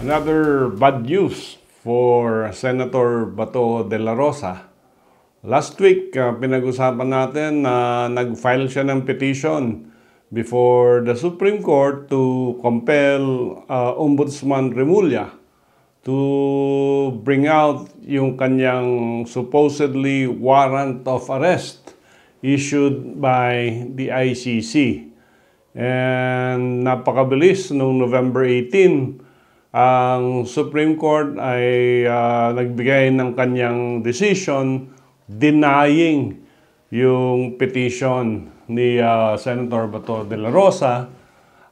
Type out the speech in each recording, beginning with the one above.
Another bad news for Senator Bato de la Rosa. Last week, pinag-usapan natin na nag-file siya ng petition before the Supreme Court to compel Ombudsman Remulla to bring out yung kanyang supposedly warrant of arrest issued by the ICC. And napakabilis noong November 18, ang Supreme Court ay nagbigay ng kanyang decision denying yung petition ni Senator Bato de la Rosa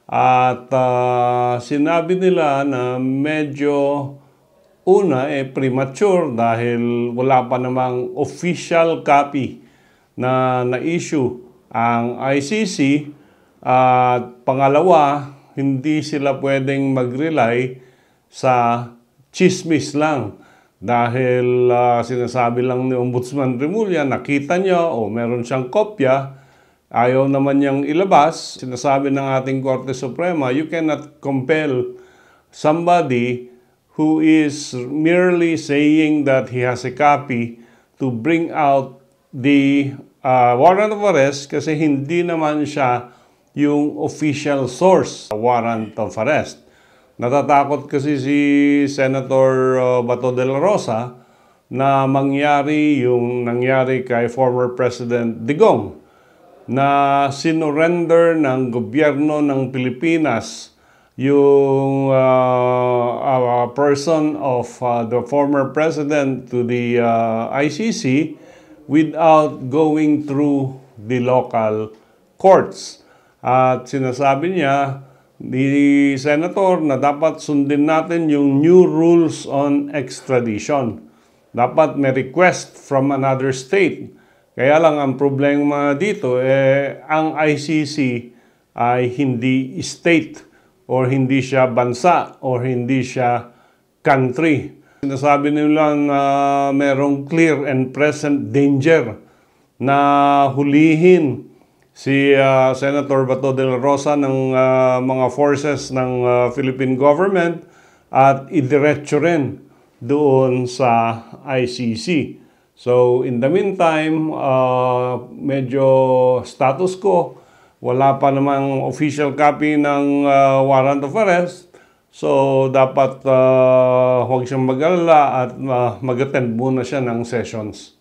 at sinabi nila na medyo premature dahil wala pa namang official copy na na-issue ang ICC at pangalawa, hindi sila pwedeng mag-rely sa chismis lang dahil sinasabi lang ni Ombudsman Remulla, nakita niya o meron siyang kopya, ayaw naman niyang ilabas. Sinasabi ng ating Korte Suprema, you cannot compel somebody who is merely saying that he has a copy to bring out the warrant of arrest kasi hindi naman siya yung official source warrant of arrest. Natatakot kasi si Senator Bato de la Rosa na mangyari yung nangyari kay former President Digong na sinurrender ng gobyerno ng Pilipinas yung person of the former president to the ICC without going through the local courts. At sinasabi niya ni Senator na dapat sundin natin yung new rules on extradition. Dapat may request from another state. Kaya lang ang problema dito, ang ICC ay hindi state or hindi siya bansa or hindi siya country. Sinasabi nila na merong clear and present danger na hulihin si Senator Bato de la Rosa ng mga forces ng Philippine government at idiretso rin doon sa ICC. So in the meantime, medyo status quo, wala pa namang official copy ng warrant of arrest. So dapat huwag siyang mag-alala at mag-attend muna siya ng sessions.